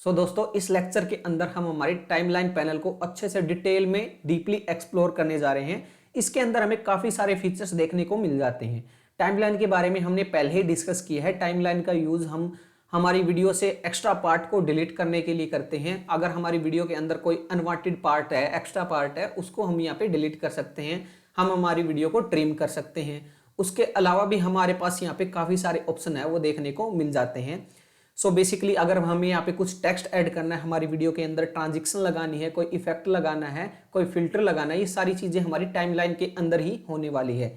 दोस्तों इस लेक्चर के अंदर हम हमारी टाइमलाइन पैनल को अच्छे से डिटेल में डीपली एक्सप्लोर करने जा रहे हैं। इसके अंदर हमें काफी सारे फीचर्स देखने को मिल जाते हैं। टाइमलाइन के बारे में हमने पहले ही डिस्कस किया है। टाइमलाइन का यूज हम हमारी वीडियो से एक्स्ट्रा पार्ट को डिलीट करने के लिए करते हैं। अगर हमारी वीडियो के अंदर कोई अनवांटेड पार्ट है, एक्स्ट्रा पार्ट है, उसको हम यहाँ पे डिलीट कर सकते हैं। हम हमारी वीडियो को ट्रिम कर सकते हैं। उसके अलावा भी हमारे पास यहाँ पे काफी सारे ऑप्शन है, वो देखने को मिल जाते हैं। बेसिकली अगर हमें यहाँ पे कुछ टेक्स्ट ऐड करना है, हमारी वीडियो के अंदर ट्रांजिशन लगानी है, कोई इफेक्ट लगाना है, कोई फिल्टर लगाना है, ये सारी चीजें हमारी टाइमलाइन के अंदर ही होने वाली है।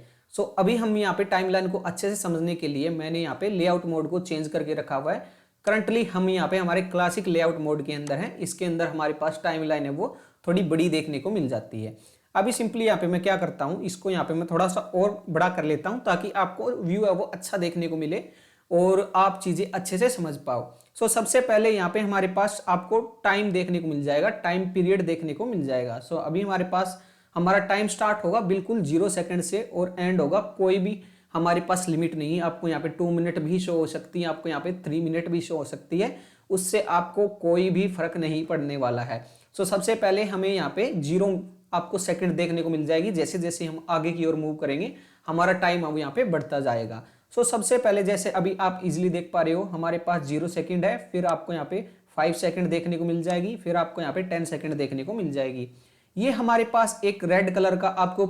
अभी हम यहाँ पे टाइमलाइन को अच्छे से समझने के लिए मैंने यहाँ पे लेआउट मोड को चेंज करके रखा हुआ है। करंटली हम यहाँ पे हमारे क्लासिक लेआउट मोड के अंदर है। इसके अंदर हमारे पास टाइमलाइन है वो थोड़ी बड़ी देखने को मिल जाती है। अभी सिंपली यहाँ पे मैं क्या करता हूँ, इसको यहाँ पे मैं थोड़ा सा और बड़ा कर लेता हूँ ताकि आपको व्यू है वो अच्छा देखने को मिले और आप चीजें अच्छे से समझ पाओ। सबसे पहले यहाँ पे हमारे पास आपको टाइम देखने को मिल जाएगा, टाइम पीरियड देखने को मिल जाएगा। अभी हमारे पास हमारा टाइम स्टार्ट होगा बिल्कुल 0 सेकंड से और एंड होगा, कोई भी हमारे पास लिमिट नहीं है। आपको यहाँ पे 2 मिनट भी शो हो सकती है, आपको यहाँ पे 3 मिनट भी शो हो सकती है, उससे आपको कोई भी फर्क नहीं पड़ने वाला है। सबसे पहले हमें यहाँ पे 0 आपको सेकंड देखने को मिल जाएगी। जैसे जैसे हम आगे की ओर मूव करेंगे हमारा टाइम अब यहाँ पे बढ़ता जाएगा। सबसे पहले जैसे अभी आप इजीली देख पा रहे हो, हमारे पास 0 सेकंड है, फिर आपको यहाँ पे 5 सेकंड देखने को मिल जाएगी, फिर आपको यहाँ पे 10 सेकंड देखने को मिल जाएगी। ये हमारे पास एक रेड कलर का आपको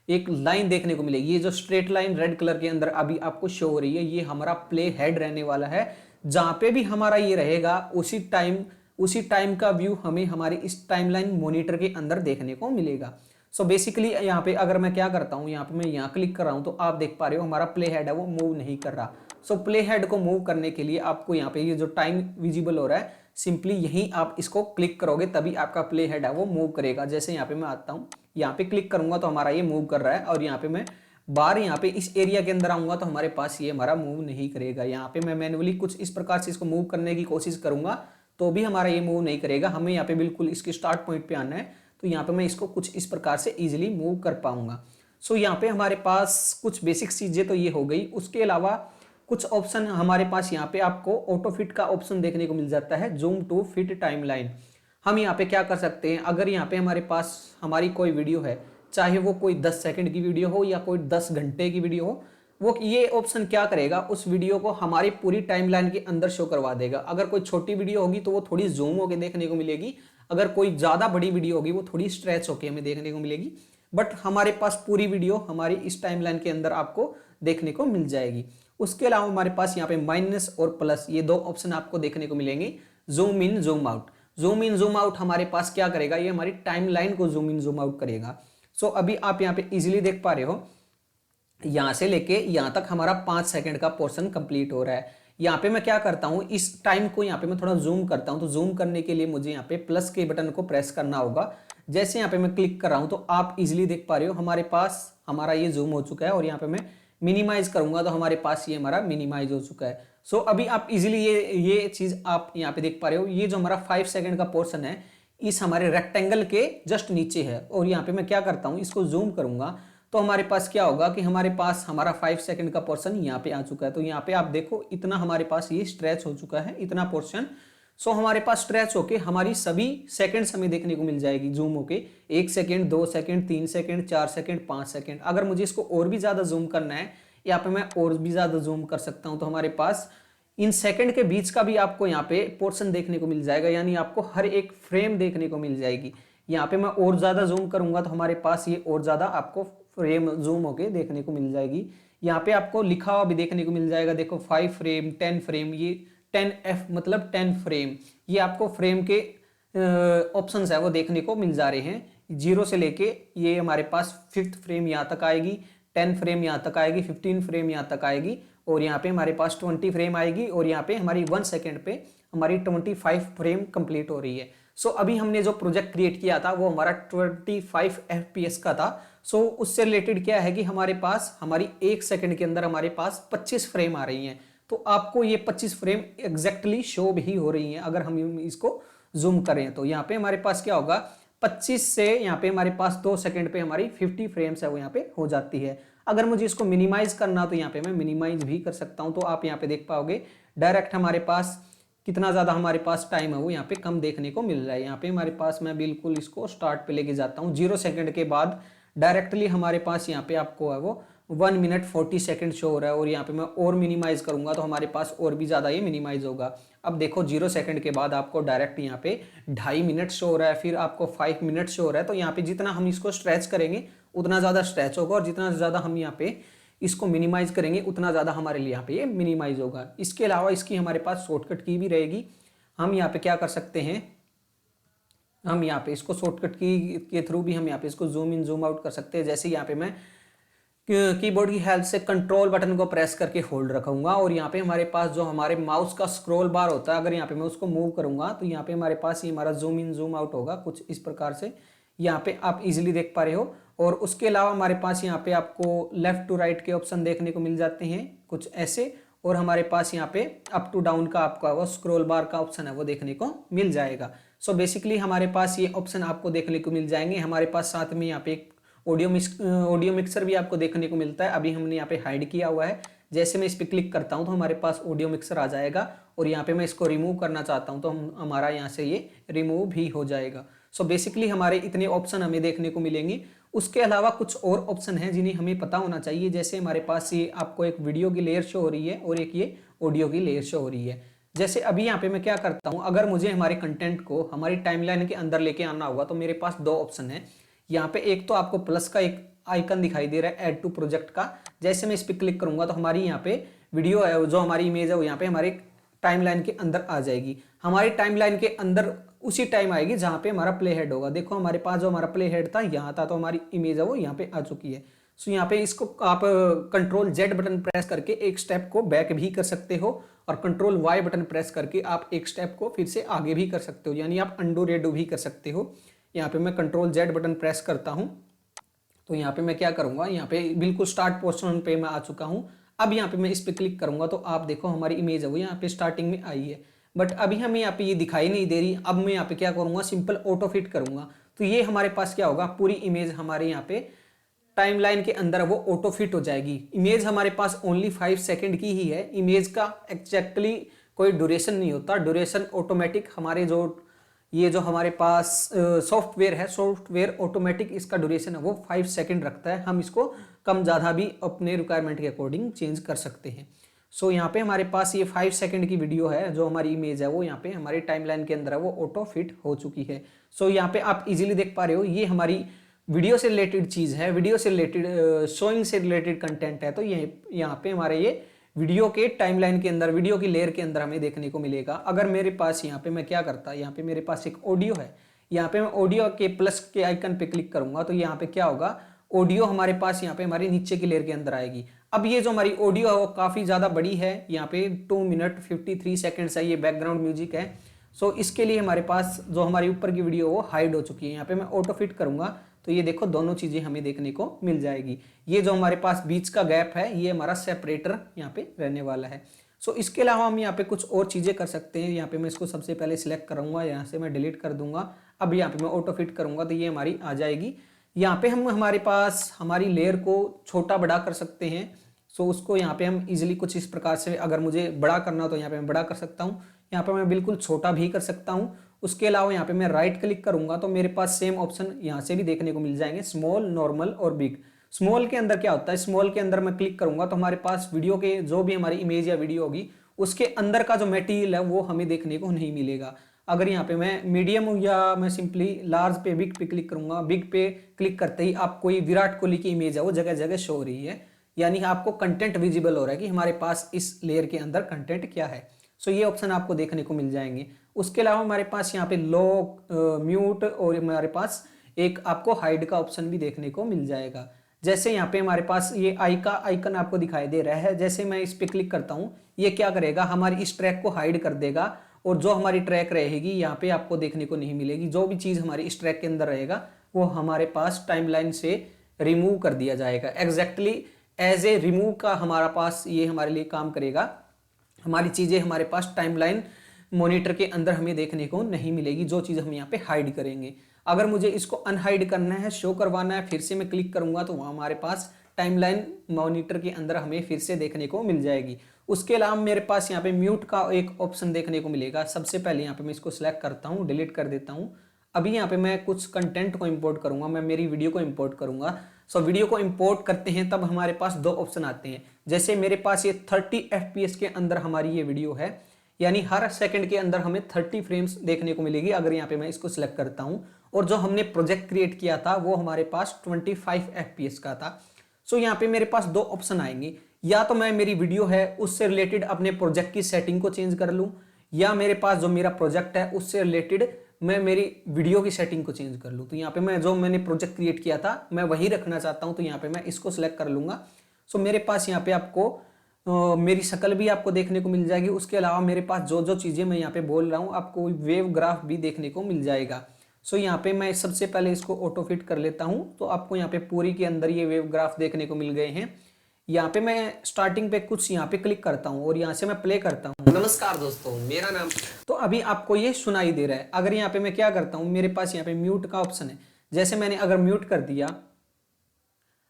एक लाइन देखने को मिलेगी। ये जो स्ट्रेट लाइन रेड कलर के अंदर अभी आपको शो हो रही है, ये हमारा प्ले हेड रहने वाला है। जहां पे भी हमारा ये रहेगा उसी टाइम का व्यू हमें हमारे इस टाइमलाइन मॉनिटर के अंदर देखने को मिलेगा। बेसिकली यहाँ पे अगर मैं क्या करता हूँ, यहाँ पे मैं यहाँ क्लिक कर रहा हूँ तो आप देख पा रहे हो हमारा प्ले हेड है वो मूव नहीं कर रहा। प्ले हेड को मूव करने के लिए आपको यहाँ पे ये जो टाइम विजिबल हो रहा है, सिंपली यहीं आप इसको क्लिक करोगे तभी आपका प्ले हेड है वो मूव करेगा। जैसे यहाँ पे मैं आता हूँ, यहाँ पे क्लिक करूंगा तो हमारा ये मूव कर रहा है, और यहाँ पे मैं बाहर यहाँ पे इस एरिया के अंदर आऊंगा तो हमारे पास ये हमारा मूव नहीं करेगा। यहाँ पे मैं मैन्युअली कुछ इस प्रकार से इसको मूव करने की कोशिश करूंगा तो भी हमारा ये मूव नहीं करेगा। हमें यहाँ पे बिल्कुल इसके स्टार्ट पॉइंट पे आना है, तो यहाँ पे मैं इसको कुछ इस प्रकार से इजीली मूव कर पाऊंगा। यहाँ पे हमारे पास कुछ बेसिक चीजें तो ये हो गई। उसके अलावा कुछ ऑप्शन हमारे पास यहाँ पे आपको ऑटो फिट का ऑप्शन देखने को मिल जाता है, जूम टू फिट टाइमलाइन। हम यहाँ पे क्या कर सकते हैं, अगर यहाँ पे हमारे पास हमारी कोई वीडियो है, चाहे वो कोई 10 सेकंड की वीडियो हो या कोई 10 घंटे की वीडियो हो, वो ये ऑप्शन क्या करेगा, उस वीडियो को हमारी पूरी टाइमलाइन के अंदर शो करवा देगा। अगर कोई छोटी वीडियो होगी तो वो थोड़ी जूम होकर देखने को मिलेगी, अगर कोई ज्यादा बड़ी वीडियो होगी वो थोड़ी स्ट्रेच होकर हमें देखने को मिलेगी। बट हमारे पास पूरी वीडियो हमारी इस टाइमलाइन के अंदर आपको देखने को मिल जाएगी। उसके अलावा हमारे पास यहाँ पे माइनस और प्लस ये 2 ऑप्शन आपको देखने को मिलेंगे, zoom in zoom out. Zoom in zoom out हमारे पास क्या करेगा, ये हमारी टाइमलाइन को जूम इन जूम आउट करेगा। अभी आप यहाँ पे इजीली देख पा रहे हो, यहां से लेके यहां तक हमारा 5 सेकंड का पोर्शन कंप्लीट हो रहा है। यहाँ पे मैं क्या करता हूँ, इस टाइम को यहाँ पे मैं थोड़ा जूम करता हूँ। तो जूम करने के लिए मुझे यहाँ पे प्लस के बटन को प्रेस करना होगा। जैसे यहाँ पे मैं क्लिक कर रहा हूँ तो आप इजीली देख पा रहे हो हमारे पास हमारा ये जूम हो चुका है, और यहाँ पे मैं मिनिमाइज करूंगा तो हमारे पास ये हमारा मिनिमाइज हो चुका है। अभी आप इजीली ये चीज आप यहाँ पे देख पा रहे हो, ये जो हमारा 5 सेकंड का पोर्शन है इस हमारे रेक्टेंगल के जस्ट नीचे है। और यहाँ पे मैं क्या करता हूँ, इसको जूम करूंगा तो हमारे पास क्या होगा कि हमारे पास हमारा 5 सेकंड का पोर्शन यहाँ पे आ चुका है। तो यहाँ पे आप देखो इतना हमारे पास ये स्ट्रेच हो चुका है, इतना पोर्शन। हमारे पास स्ट्रेच होके हमारी सभी सेकंड्स हमें देखने को मिल जाएगी जूम होके, 1 second, 2 second, 3 second, 4 second, 5 second. अगर मुझे इसको और भी ज्यादा जूम करना है, यहाँ पे मैं और भी ज्यादा जूम कर सकता हूँ। तो हमारे पास इन सेकंड के बीच का भी आपको यहाँ पे पोर्शन देखने को मिल जाएगा, यानी आपको हर एक फ्रेम देखने को मिल जाएगी। यहाँ पे मैं और ज्यादा जूम करूंगा तो हमारे पास ये और ज्यादा आपको फ्रेम जूम होके देखने को मिल जाएगी। यहाँ पे आपको लिखा हुआ भी देखने को मिल जाएगा, देखो 5 फ्रेम, 10 फ्रेम, ये 10F मतलब 10 फ्रेम, ये आपको फ्रेम के ऑप्शंस है वो देखने को मिल जा रहे हैं। 0 से लेके ये हमारे पास 5th फ्रेम यहाँ तक आएगी, 10 फ्रेम यहाँ तक आएगी, 15 फ्रेम यहाँ तक आएगी, और यहाँ पे हमारे पास 20 फ्रेम आएगी, और यहाँ पे हमारी 1 सेकंड पे हमारी 25 फ्रेम कंप्लीट हो रही है। अभी हमने जो प्रोजेक्ट क्रिएट किया था वो हमारा 25 FPS का था। उससे रिलेटेड क्या है कि हमारे पास हमारी 1 सेकंड के अंदर हमारे पास 25 फ्रेम आ रही हैं। तो आपको ये 25 फ्रेम एग्जैक्टली शो भी हो रही हैं अगर हम इसको जूम करें। तो यहाँ पे हमारे पास क्या होगा, 25 से यहाँ पे हमारे पास 2 सेकंड पे हमारी 50 फ्रेम्स है वो यहाँ पे हो जाती है। अगर मुझे इसको मिनिमाइज करना तो यहाँ पे मैं मिनिमाइज भी कर सकता हूँ। तो आप यहाँ पे देख पाओगे डायरेक्ट हमारे पास कितना ज़्यादा हमारे पास टाइम है वो यहाँ पे कम देखने को मिल रहा है। यहाँ पे हमारे पास मैं बिल्कुल इसको स्टार्ट पे लेके जाता हूँ, 0 सेकंड के बाद डायरेक्टली हमारे पास यहाँ पे आपको है वो 1 मिनट 40 सेकंड शो हो रहा है। और यहाँ पे मैं और मिनिमाइज करूंगा तो हमारे पास और भी ज़्यादा ये मिनिमाइज होगा। अब देखो 0 सेकंड के बाद आपको डायरेक्ट यहाँ पे 2.5 मिनट शो हो रहा है, फिर आपको 5 मिनट शो हो रहा है। तो यहाँ पे जितना हम इसको स्ट्रेच करेंगे उतना ज़्यादा स्ट्रेच होगा, और जितना ज़्यादा हम यहाँ पे इसको मिनिमाइज करेंगे उतना ज़्यादा हमारे लिए यहाँ पे ये मिनिमाइज होगा। इसके अलावा इसकी हमारे पास शॉर्टकट की भी रहेगी। हम यहाँ पे क्या कर सकते हैं, हम यहाँ पे इसको शॉर्टकट की के थ्रू भी हम यहाँ पे इसको जूम इन जूम आउट कर सकते हैं। जैसे यहाँ पे मैं कीबोर्ड की हेल्प से कंट्रोल बटन को प्रेस करके होल्ड रखूंगा, और यहाँ पे हमारे पास जो हमारे माउस का स्क्रॉल बार होता है, अगर यहाँ पे मैं उसको मूव करूंगा तो यहाँ पे हमारे पास ये हमारा जूम इन जूम आउट होगा कुछ इस प्रकार से। यहाँ पे आप इजीली देख पा रहे हो। और उसके अलावा हमारे पास यहाँ पे आपको लेफ्ट टू राइट के ऑप्शन देखने को मिल जाते हैं कुछ ऐसे, और हमारे पास यहाँ पे अप टू डाउन का आपका वो स्क्रॉल बार का ऑप्शन है वो देखने को मिल जाएगा। सो बेसिकली हमारे पास ये ऑप्शन आपको देखने को मिल जाएंगे। हमारे पास साथ में यहाँ पे एक ऑडियो मिक्सर भी आपको देखने को मिलता है, अभी हमने यहाँ पे हाइड किया हुआ है। जैसे मैं इस पर क्लिक करता हूँ तो हमारे पास ऑडियो मिक्सर आ जाएगा, और यहाँ पे मैं इसको रिमूव करना चाहता हूँ तो हमारा यहाँ से ये रिमूव भी हो जाएगा। सो बेसिकली हमारे इतने ऑप्शन हमें देखने को मिलेंगे। उसके अलावा कुछ और ऑप्शन हैं जिन्हें हमें पता होना चाहिए। जैसे हमारे पास ये आपको एक वीडियो की लेयर शो हो रही है और एक ये ऑडियो की लेयर शो हो रही है। जैसे अभी यहाँ पे मैं क्या करता हूँ, अगर मुझे हमारे कंटेंट को हमारी टाइमलाइन के अंदर लेके आना होगा तो मेरे पास दो ऑप्शन है। यहाँ पे एक तो आपको प्लस का एक आइकन दिखाई दे रहा है ऐड टू प्रोजेक्ट का। जैसे मैं इस पर क्लिक करूंगा तो हमारी यहाँ पे वीडियो है, जो हमारी इमेज है वो यहाँ पे हमारे टाइमलाइन के अंदर आ जाएगी। हमारी टाइमलाइन के अंदर उसी टाइम आएगी जहाँ पे हमारा प्ले हेड होगा। देखो हमारे पास जो हमारा प्ले हेड था यहाँ था, तो हमारी इमेज है वो यहाँ पे आ चुकी है। सो यहाँ पे इसको आप कंट्रोल जेड बटन प्रेस करके एक स्टेप को बैक भी कर सकते हो, और कंट्रोल वाई बटन प्रेस करके आप एक स्टेप को फिर से आगे भी कर सकते हो, यानी आप अंडू रेडू भी कर सकते हो। यहाँ पे मैं कंट्रोल जेड बटन प्रेस करता हूँ तो यहाँ पे मैं क्या करूँगा, यहाँ पे बिल्कुल स्टार्ट पोर्शन पे मैं आ चुका हूँ। अब यहाँ पे मैं इस पर क्लिक करूँगा तो आप देखो हमारी इमेज है वो यहाँ पे स्टार्टिंग में आई है, बट अभी हमें यहाँ पे ये दिखाई नहीं दे रही। अब मैं यहाँ पे क्या करूँगा, सिंपल ऑटो फिट करूँगा तो ये हमारे पास क्या होगा, पूरी इमेज हमारे यहाँ पे टाइमलाइन के अंदर वो ऑटो फिट हो जाएगी। इमेज हमारे पास ओनली 5 सेकंड की ही है। इमेज का एग्जैक्टली कोई ड्यूरेशन नहीं होता, ड्यूरेशन ऑटोमेटिक हमारे ये जो हमारे पास सॉफ्टवेयर है, सॉफ्टवेयर ऑटोमेटिक इसका ड्यूरेशन है वो 5 सेकंड रखता है। हम इसको कम ज़्यादा भी अपने रिक्वायरमेंट के अकॉर्डिंग चेंज कर सकते हैं। सो यहाँ पे हमारे पास ये 5 सेकंड की वीडियो है, जो हमारी इमेज है वो यहाँ पे हमारी टाइमलाइन के अंदर है वो ऑटो फिट हो चुकी है। सो यहाँ पे आप इजीली देख पा रहे हो ये हमारी वीडियो से रिलेटेड चीज़ है, वीडियो से रिलेटेड शोइंग से रिलेटेड कंटेंट है। तो ये यहाँ पे हमारे ये वीडियो के टाइमलाइन के अंदर, वीडियो की लेयर के अंदर हमें देखने को मिलेगा। अगर मेरे पास यहाँ पे मैं क्या करता, यहाँ पे मेरे पास एक ऑडियो है, यहाँ पे मैं ऑडियो के प्लस के आइकन पे क्लिक करूंगा तो यहाँ पे क्या होगा, ऑडियो हमारे पास यहाँ पे हमारी नीचे की लेयर के अंदर आएगी। अब ये जो हमारी ऑडियो है वो काफ़ी ज़्यादा बड़ी है, यहाँ पे 2 मिनट 53 सेकेंड्स है, ये बैकग्राउंड म्यूजिक है। सो इसके लिए हमारे पास जो हमारी ऊपर की वीडियो वो हाइड हो चुकी है। यहाँ पे मैं ऑटो फिट करूंगा तो ये देखो दोनों चीज़ें हमें देखने को मिल जाएगी। ये जो हमारे पास बीच का गैप है ये हमारा सेपरेटर यहाँ पे रहने वाला है। सो इसके अलावा हम यहाँ पे कुछ और चीज़ें कर सकते हैं। यहाँ पे मैं इसको सबसे पहले सिलेक्ट करूँगा, यहाँ से मैं डिलीट कर दूंगा। अब यहाँ पे मैं ऑटो फिट करूँगा तो ये हमारी आ जाएगी। यहाँ पे हम हमारे पास हमारी लेयर को छोटा बड़ा कर सकते हैं। सो उसको यहाँ पे हम इजीली कुछ इस प्रकार से, अगर मुझे बड़ा करना हो तो यहाँ पे मैं बड़ा कर सकता हूँ, यहाँ पे मैं बिल्कुल छोटा भी कर सकता हूँ। उसके अलावा यहाँ पे मैं राइट क्लिक करूंगा तो मेरे पास सेम ऑप्शन यहाँ से भी देखने को मिल जाएंगे, स्मॉल, नॉर्मल और बिग। स्मॉल के अंदर क्या होता है, स्मॉल के अंदर मैं क्लिक करूंगा तो हमारे पास वीडियो के जो भी हमारी इमेज या वीडियो होगी उसके अंदर का जो मटेरियल है वो हमें देखने को नहीं मिलेगा। अगर यहाँ पे मैं मीडियम या मैं सिंपली लार्ज पे, बिग पे क्लिक करूंगा, बिग पे क्लिक करते ही आप कोई विराट कोहली की इमेज है वो जगह जगह शो हो रही है, यानी आपको कंटेंट विजिबल हो रहा है कि हमारे पास इस लेयर के अंदर कंटेंट क्या है। सो ये ऑप्शन आपको देखने को मिल जाएंगे। उसके अलावा हमारे पास यहाँ पे लॉक, म्यूट और हमारे पास एक आपको हाइड का ऑप्शन भी देखने को मिल जाएगा। जैसे यहाँ पे हमारे पास ये आई का आइकन आपको दिखाई दे रहा है, जैसे मैं इस पे क्लिक करता हूँ ये क्या करेगा, हमारी इस ट्रैक को हाइड कर देगा, और जो हमारी ट्रैक रहेगी यहाँ पे आपको देखने को नहीं मिलेगी। जो भी चीज़ हमारी इस ट्रैक के अंदर रहेगा वो हमारे पास टाइमलाइन से रिमूव कर दिया जाएगा। एग्जैक्टली एज ए रिमूव का हमारा पास ये हमारे लिए काम करेगा। हमारी चीज़ें हमारे पास टाइमलाइन मॉनिटर के अंदर हमें देखने को नहीं मिलेगी, जो चीज़ हम यहाँ पे हाइड करेंगे। अगर मुझे इसको अनहाइड करना है, शो करवाना है, फिर से मैं क्लिक करूंगा तो वहाँ हमारे पास टाइमलाइन मॉनिटर के अंदर हमें फिर से देखने को मिल जाएगी। उसके अलावा मेरे पास यहाँ पे म्यूट का एक ऑप्शन देखने को मिलेगा। सबसे पहले यहाँ पे मैं इसको सिलेक्ट करता हूँ, डिलीट कर देता हूँ। अभी यहाँ पे मैं कुछ कंटेंट को इंपोर्ट करूंगा, मैं मेरी वीडियो को इंपोर्ट करूंगा। सो वीडियो को इंपोर्ट करते हैं तब हमारे पास दो ऑप्शन आते हैं। जैसे मेरे पास ये 30 FPS के अंदर हमारी ये वीडियो है, यानी हर सेकंड के अंदर हमें 30 फ्रेम्स देखने को मिलेगी अगर यहाँ पे मैं इसको सिलेक्ट करता हूँ। और जो हमने प्रोजेक्ट क्रिएट किया था वो हमारे पास 25 FPS का था। सो यहाँ पे मेरे पास दो ऑप्शन आएंगे, या तो मैं मेरी वीडियो है उससे रिलेटेड अपने प्रोजेक्ट की सेटिंग को चेंज कर लूँ, या मेरे पास जो मेरा प्रोजेक्ट है उससे रिलेटेड मैं मेरी वीडियो की सेटिंग को चेंज कर लूँ। तो यहाँ पे मैं जो मैंने प्रोजेक्ट क्रिएट किया था मैं वही रखना चाहता हूँ, तो यहाँ पे मैं इसको सिलेक्ट कर लूँगा। सो मेरे पास यहाँ पे आपको मेरी शक्ल भी आपको देखने को मिल जाएगी। उसके अलावा मेरे पास जो जो चीज़ें मैं यहाँ पे बोल रहा हूँ आपको वेव ग्राफ भी देखने को मिल जाएगा। सो यहाँ पे मैं सबसे पहले इसको ऑटो फिट कर लेता हूँ, तो आपको यहाँ पे पूरी के अंदर ये वेव ग्राफ देखने को मिल गए हैं। यहाँ पे मैं स्टार्टिंग पे कुछ यहाँ पे क्लिक करता हूँ और यहाँ से मैं प्ले करता हूँ। नमस्कार दोस्तों, मेरा नाम। तो अभी आपको ये सुनाई दे रहा है। अगर यहाँ पे मैं क्या करता हूँ, मेरे पास यहाँ पे म्यूट का ऑप्शन है, जैसे मैंने अगर म्यूट कर दिया,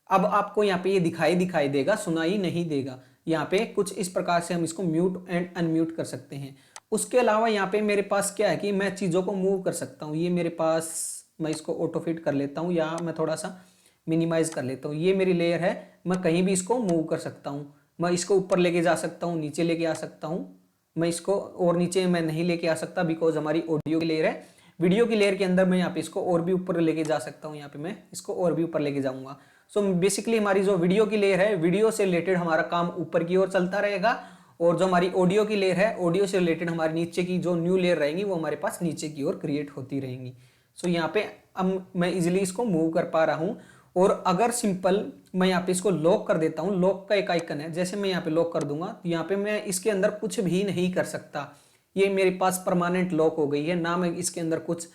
अब आपको यहाँ पे ये दिखाई देगा, सुनाई नहीं देगा। यहाँ पे कुछ इस प्रकार से हम इसको म्यूट एंड अनम्यूट कर सकते हैं। उसके अलावा यहाँ पे मेरे पास क्या है कि मैं चीज़ों को मूव कर सकता हूँ। ये मेरे पास, मैं इसको ऑटो फिट कर लेता हूँ या मैं थोड़ा सा मिनिमाइज कर लेता हूँ। ये मेरी लेयर है, मैं कहीं भी इसको मूव कर सकता हूँ। मैं इसको ऊपर लेके जा सकता हूँ, नीचे लेके आ सकता हूँ। मैं इसको और नीचे मैं नहीं लेके आ सकता बिकॉज हमारी ऑडियो की लेयर है। वीडियो की लेयर के अंदर मैं यहाँ पे इसको और भी ऊपर लेके जा सकता हूँ। यहाँ पे मैं इसको और भी ऊपर लेके जाऊँगा। सो बेसिकली हमारी जो वीडियो की लेयर है, वीडियो से रिलेटेड हमारा काम ऊपर की ओर चलता रहेगा, और जो हमारी ऑडियो की लेयर है, ऑडियो से रिलेटेड हमारी नीचे की जो न्यू लेयर रहेंगी वो हमारे पास नीचे की ओर क्रिएट होती रहेंगी। सो यहाँ पे अब मैं इजिली इसको मूव कर पा रहा हूँ। और अगर सिंपल मैं यहाँ पे इसको लॉक कर देता हूँ, लॉक का एक आइकन है, जैसे मैं यहाँ पे लॉक कर दूंगा तो यहाँ पे मैं इसके अंदर कुछ भी नहीं कर सकता। ये मेरे पास परमानेंट लॉक हो गई है, ना मैं इसके अंदर कुछ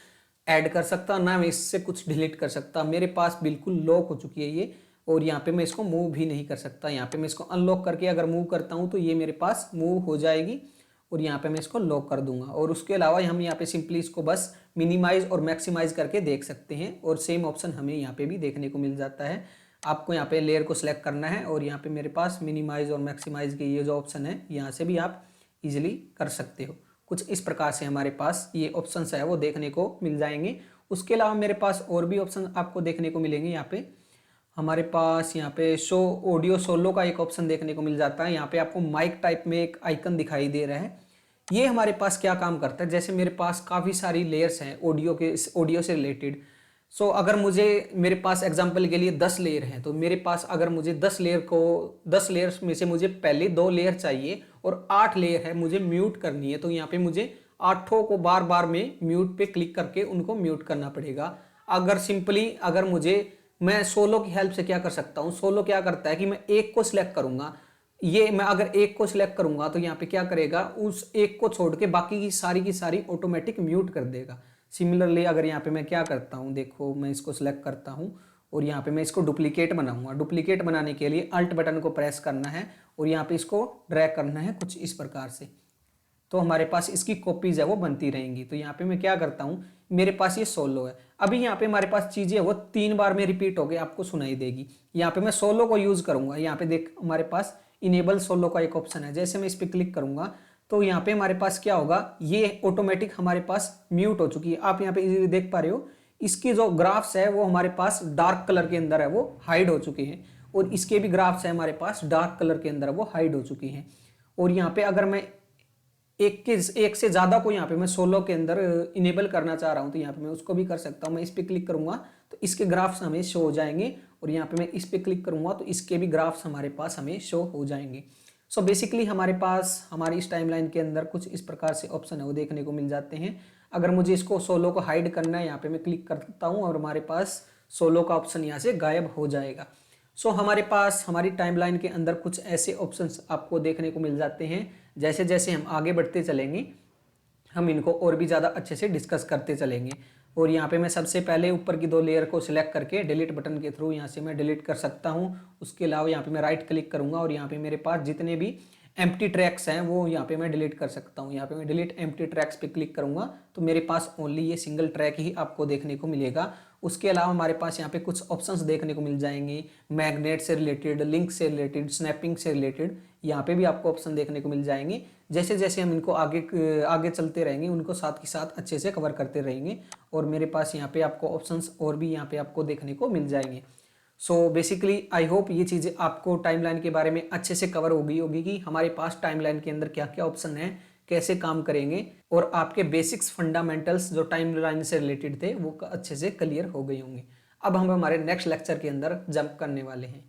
ऐड कर सकता, ना मैं इससे कुछ डिलीट कर सकता। मेरे पास बिल्कुल लॉक हो चुकी है ये, और यहाँ पे मैं इसको मूव भी नहीं कर सकता। यहाँ पे मैं इसको अनलॉक करके अगर मूव करता हूँ तो ये मेरे पास मूव हो जाएगी, और यहाँ पे मैं इसको लॉक कर दूंगा। और उसके अलावा हम यहाँ पे सिंपली इसको बस मिनिमाइज और मैक्सिमाइज करके देख सकते हैं, और सेम ऑप्शन हमें यहाँ पे भी देखने को मिल जाता है। आपको यहाँ पे लेयर को सिलेक्ट करना है और यहाँ पे मेरे पास मिनिमाइज और मैक्सिमाइज के ये जो ऑप्शन है यहाँ से भी आप इजीली कर सकते हो। कुछ इस प्रकार से हमारे पास ये ऑप्शंस है वो देखने को मिल जाएंगे। उसके अलावा मेरे पास और भी ऑप्शन आपको देखने को मिलेंगे। यहाँ पे हमारे पास यहाँ पे शो ऑडियो सोलो का एक ऑप्शन देखने को मिल जाता है। यहाँ पे आपको माइक टाइप में एक आइकन दिखाई दे रहा है। ये हमारे पास क्या काम करता है, जैसे मेरे पास काफ़ी सारी लेयर्स हैं ऑडियो से रिलेटेड। सो अगर मेरे पास एग्जांपल के लिए 10 लेयर हैं, तो मेरे पास अगर मुझे 10 लेयर्स में से मुझे पहले 2 लेयर चाहिए और 8 लेयर है मुझे म्यूट करनी है, तो यहाँ पे मुझे 8 को बार बार में म्यूट पे क्लिक करके उनको म्यूट करना पड़ेगा। अगर सिंपली मैं सोलो की हेल्प से क्या कर सकता हूँ, सोलो क्या करता है कि मैं एक को सिलेक्ट करूंगा, ये मैं अगर एक को सिलेक्ट करूंगा तो यहाँ पे क्या करेगा, उस एक को छोड़ के बाकी की सारी ऑटोमेटिक म्यूट कर देगा। सिमिलरली अगर यहाँ पे मैं क्या करता हूँ, देखो मैं इसको सिलेक्ट करता हूँ और यहाँ पे मैं इसको डुप्लीकेट बनाऊंगा। डुप्लीकेट बनाने के लिए अल्ट बटन को प्रेस करना है और यहाँ पे इसको ड्रैग करना है कुछ इस प्रकार से, तो हमारे पास इसकी कॉपीज है वो बनती रहेंगी। तो यहाँ पे मैं क्या करता हूँ, मेरे पास ये सोलो है, अभी यहाँ पे हमारे पास चीजें वो 3 बार में रिपीट होके आपको सुनाई देगी। यहाँ पे मैं सोलो को यूज करूंगा। यहाँ पे देख हमारे पास इनेबल सोलो का एक ऑप्शन है, जैसे मैं इस पर क्लिक करूंगा तो यहाँ पे हमारे पास क्या होगा, ये ऑटोमेटिक हमारे पास म्यूट हो चुकी है। आप यहाँ पे इजीली देख पा रहे हो, इसकी जो ग्राफ्स है वो हमारे पास डार्क कलर के अंदर है वो हाइड हो चुके हैं, और इसके भी ग्राफ्स है हमारे पास डार्क कलर के अंदर वो हाइड हो चुकी हैं। और यहाँ पे अगर मैं एक से ज़्यादा को यहाँ पे मैं सोलो के अंदर इनेबल करना चाह रहा हूँ तो यहाँ पे मैं उसको भी कर सकता हूँ। मैं इस पर क्लिक करूँगा तो इसके ग्राफ्स हमें शो हो जाएंगे, और यहाँ पे मैं इस पर क्लिक करूँगा तो इसके भी ग्राफ्स हमारे पास हमें शो हो जाएंगे। सो बेसिकली हमारे पास हमारी इस टाइमलाइन के अंदर कुछ इस प्रकार से ऑप्शन है वो देखने को मिल जाते हैं। अगर मुझे इसको सोलो को हाइड करना है, यहाँ पे मैं क्लिक करता हूँ और हमारे पास सोलो का ऑप्शन यहाँ से गायब हो जाएगा। सो हमारे पास हमारी टाइमलाइन के अंदर कुछ ऐसे ऑप्शंस आपको देखने को मिल जाते हैं। जैसे जैसे हम आगे बढ़ते चलेंगे हम इनको और भी ज़्यादा अच्छे से डिस्कस करते चलेंगे। और यहाँ पे मैं सबसे पहले ऊपर की 2 लेयर को सिलेक्ट करके डिलीट बटन के थ्रू यहाँ से मैं डिलीट कर सकता हूँ। उसके अलावा यहाँ पे मैं राइट क्लिक करूँगा और यहाँ पे मेरे पास जितने भी एम्प्टी ट्रैक्स हैं वो यहाँ पे मैं डिलीट कर सकता हूँ। यहाँ पे मैं डिलीट एम्प्टी ट्रैक्स पे क्लिक करूंगा तो मेरे पास ओनली ये सिंगल ट्रैक ही आपको देखने को मिलेगा। उसके अलावा हमारे पास यहाँ पे कुछ ऑप्शंस देखने को मिल जाएंगे, मैग्नेट से रिलेटेड, लिंक से रिलेटेड, स्नैपिंग से रिलेटेड, यहाँ पे भी आपको ऑप्शन देखने को मिल जाएंगे। जैसे जैसे हम इनको आगे आगे चलते रहेंगे उनको साथ के साथ अच्छे से कवर करते रहेंगे और मेरे पास यहाँ पे आपको ऑप्शंस और भी यहाँ पे आपको देखने को मिल जाएंगे। सो बेसिकली आई होप ये चीज़ें आपको टाइमलाइन के बारे में अच्छे से कवर हो गई होगी कि हमारे पास टाइमलाइन के अंदर क्या क्या ऑप्शन है, कैसे काम करेंगे, और आपके बेसिक्स फंडामेंटल्स जो टाइमलाइन से रिलेटेड थे वो अच्छे से क्लियर हो गए होंगे। अब हम हमारे नेक्स्ट लेक्चर के अंदर जंप करने वाले हैं।